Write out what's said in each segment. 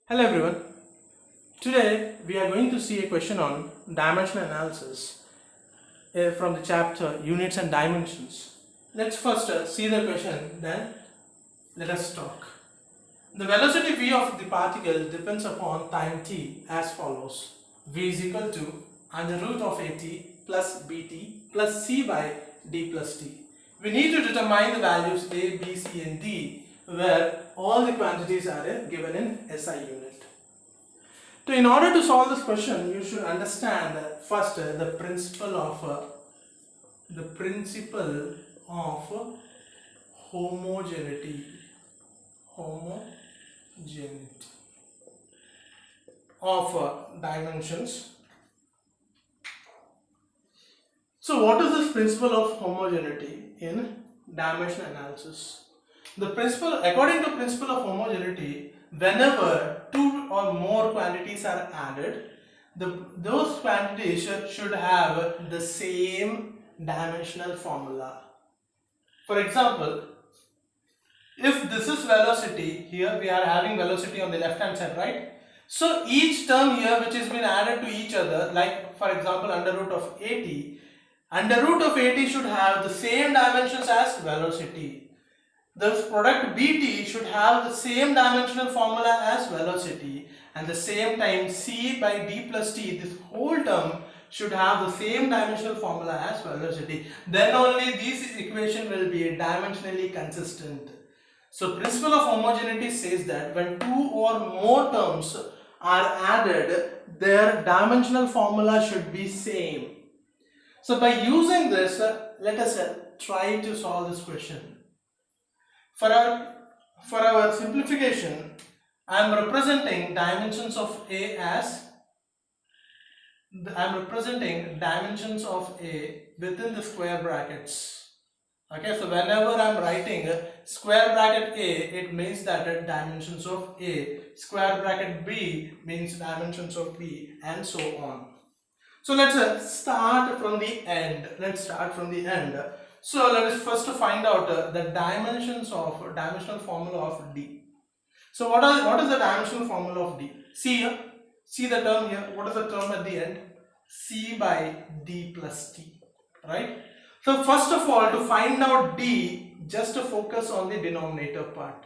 Hello everyone. Today we are going to see a question on dimensional analysis from the chapter Units and Dimensions. Let's first see the question, then let us talk. The velocity v of the particle depends upon time t as follows. V is equal to under root of at plus bt plus c by d plus t. We need to determine the values a, b, c and d where all the quantities are given in SI unit. So in order to solve this question, you should understand first the principle of homogeneity of dimensions. So what is this principle of homogeneity in dimension analysis? The principle, according to principle of homogeneity, whenever two or more quantities are added, those quantities should have the same dimensional formula. For example, if this is velocity, here we are having velocity on the left hand side, right? So each term here which has been added to each other, like for example under root of at should have the same dimensions as velocity. The product bt should have the same dimensional formula as velocity, and the same time c by d plus t, this whole term should have the same dimensional formula as velocity. Then only this equation will be dimensionally consistent. So principle of homogeneity says that when two or more terms are added, their dimensional formula should be same. So by using this, let us try to solve this question. For our simplification, I am representing dimensions of A within the square brackets. Okay, so whenever I am writing square bracket A, it means that dimensions of A, square bracket B means dimensions of B, and so on. So let's start from the end. So let us first find out the dimensional formula of D. So what is the dimensional formula of D? See here, see the term here. What is the term at the end? C by D plus T, right? So first of all, to find out D, just to focus on the denominator part.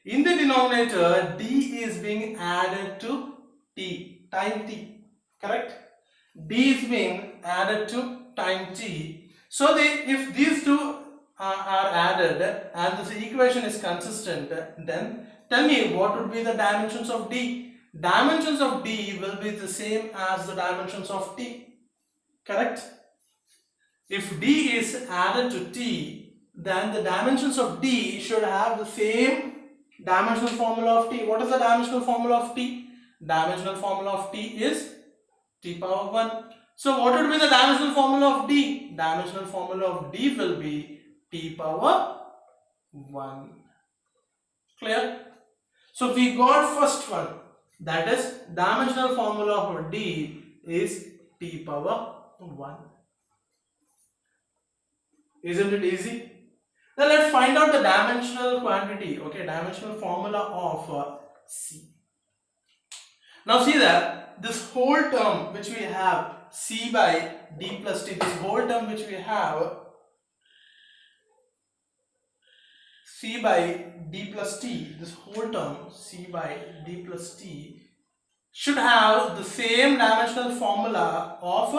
In the denominator, D is being added to T, time T, correct? D is being added to time T. So if these two are added and this equation is consistent, then tell me what would be the dimensions of D? Dimensions of D will be the same as the dimensions of T, correct? If D is added to T, then the dimensions of D should have the same dimensional formula of T. What is the dimensional formula of T? Dimensional formula of T is T power 1. So what would be the dimensional formula of D? Dimensional formula of D will be T power 1. Clear? So we got first one, that is dimensional formula of D is T power 1. Isn't it easy? Now let's find out the dimensional quantity, okay, dimensional formula of C. Now see that this whole term which we have, C by D plus T, this whole term which we have, C by D plus T, this whole term, C by D plus T, should have the same dimensional formula of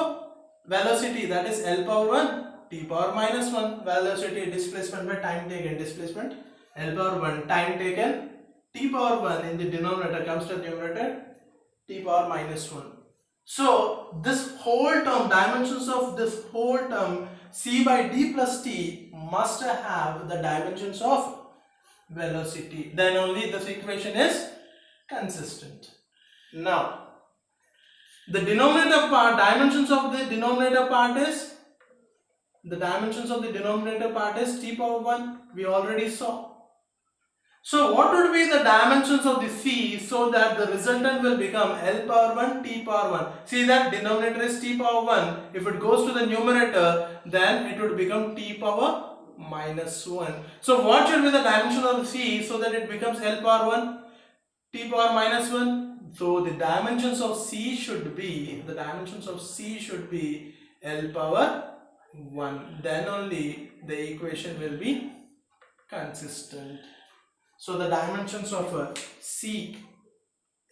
velocity, that is L power 1, T power minus 1, velocity displacement by time taken, displacement L power 1, time taken, T power 1 in the denominator comes to the numerator, T power minus 1. So this whole term, dimensions of this whole term C by D plus T must have the dimensions of velocity. Then only this equation is consistent. Now the denominator part, dimensions of the denominator part is T power 1. We already saw. So what would be the dimensions of the C so that the resultant will become L power 1, T power 1. See that denominator is T power 1. If it goes to the numerator, then it would become T power minus 1. So what should be the dimension of C so that it becomes L power 1? t power minus 1. So the dimensions of C should be L power 1. Then only the equation will be consistent. So the dimensions of C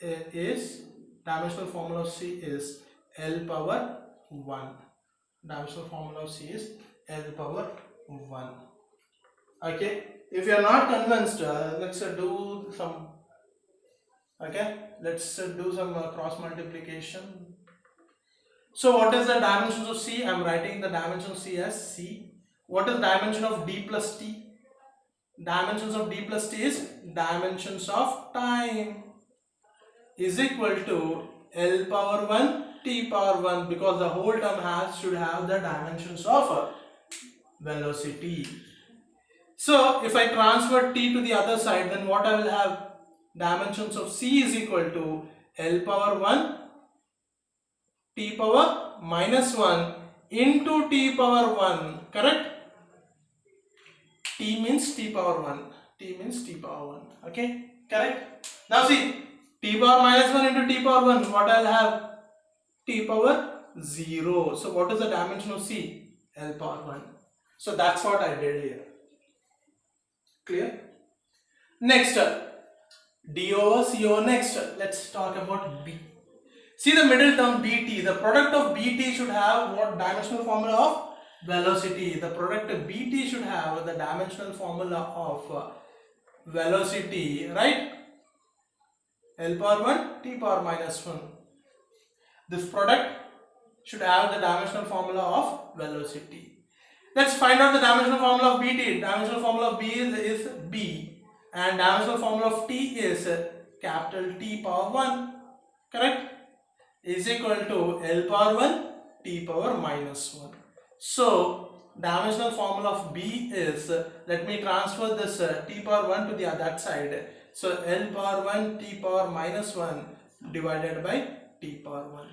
is, dimensional formula of C is L power 1. Dimensional formula of C is L power 1. Okay, if you are not convinced, let's do some. Okay, let's do some cross multiplication. So what is the dimensions of C? I am writing the dimension of C as C. What is dimension of D plus T? Dimensions of D plus T is dimensions of time is equal to L power 1 T power 1, because the whole term should have the dimensions of velocity. So if I transfer T to the other side, then what I will have? Dimensions of C is equal to L power 1 T power minus 1 into T power 1, correct? T means T power 1. T means T power 1. Okay, correct? Now see, T power minus 1 into T power 1, what I'll have? T power 0. So what is the dimension of C? L power 1. So that's what I did here. Clear? Next, D over C over. Next, let's talk about B. See the middle term BT. The product of BT should have what dimensional formula of velocity. The product of BT should have the dimensional formula of velocity, right? L power 1 T power minus 1. This product should have the dimensional formula of velocity. Let's find out the dimensional formula of BT. Dimensional formula of B is B, and dimensional formula of T is capital T power 1, correct? Is equal to L power 1 T power minus 1. So dimensional formula of B is, let me transfer this T power 1 to the other side. So L power 1 T power minus 1 divided by T power 1.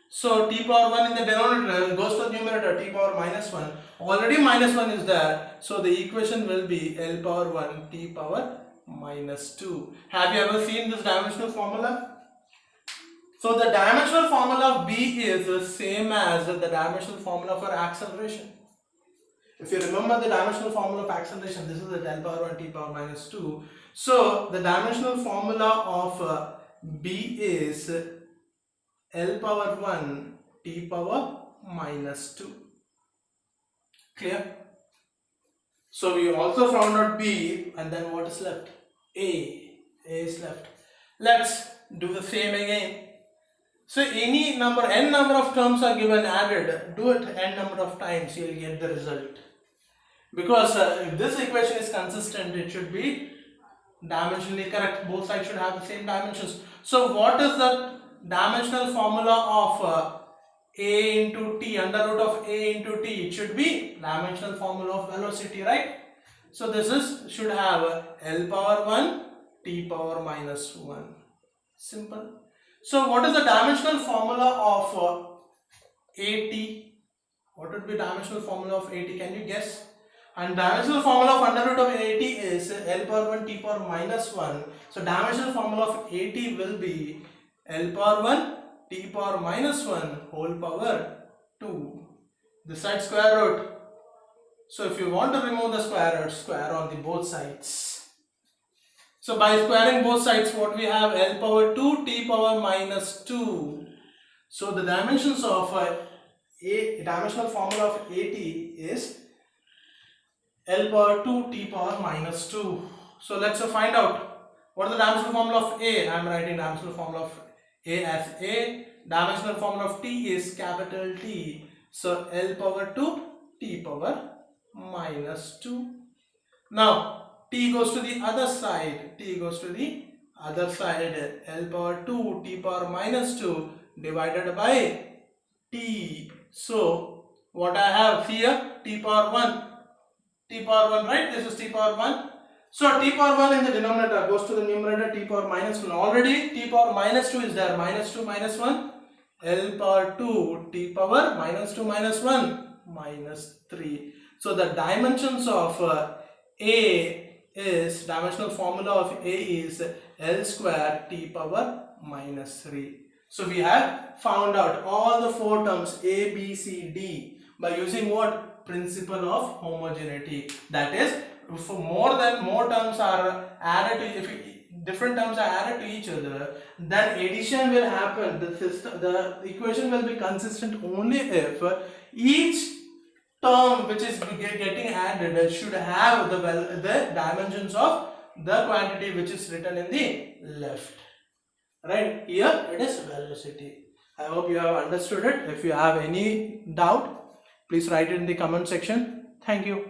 So T power 1 in the denominator goes to the numerator, T power minus 1. Already minus 1 is there. So the equation will be L power 1 T power minus 2. Have you ever seen this dimensional formula? So the dimensional formula of B is the same as the dimensional formula for acceleration. If you remember the dimensional formula of acceleration, this is the L power 1 T power minus 2. So the dimensional formula of B is L power 1 T power minus 2. Clear? So we also found out B, and then what is left? A is left. Let's do the same again. So any number, n number of terms are given, added, do it n number of times, you will get the result. Because if this equation is consistent, it should be dimensionally correct. Both sides should have the same dimensions. So what is the dimensional formula of A into T, under root of A into T? It should be dimensional formula of velocity, right? So this is, should have L power 1 T power minus 1. Simple. So what is the dimensional formula of AT? What would be dimensional formula of AT? Can you guess? And dimensional formula of under root of AT is L power 1 T power minus 1. So dimensional formula of AT will be L power 1 T power minus 1 whole power 2. This side square root. So if you want to remove the square root, square on the both sides. So by squaring both sides, what we have? L power 2 T power minus 2. So the dimensions of dimensional formula of AT is L power 2 T power minus 2. So let's find out what is the dimensional formula of A. I am writing dimensional formula of A as A. Dimensional formula of T is capital T. So L power 2 T power minus 2. Now T goes to the other side. T goes to the other side. L power 2 T power minus 2 divided by T. So what I have here? T power 1. T power 1, right? This is T power 1. So T power 1 in the denominator goes to the numerator, T power minus 1. Already T power minus 2 is there. Minus 2 minus 1. L power 2 T power minus 2 minus 1 minus 3. So the dimensions of A is dimensional formula of A is L square T power minus 3. So we have found out all the four terms A, B, C, D by using what? Principle of homogeneity. That is, if more terms are added to, if different terms are added to each other, then addition will happen. The equation will be consistent only if each term which is getting added should have the dimensions of the quantity which is written in the left. Right, here it is velocity. I hope you have understood it. If you have any doubt, please write it in the comment section. Thank you.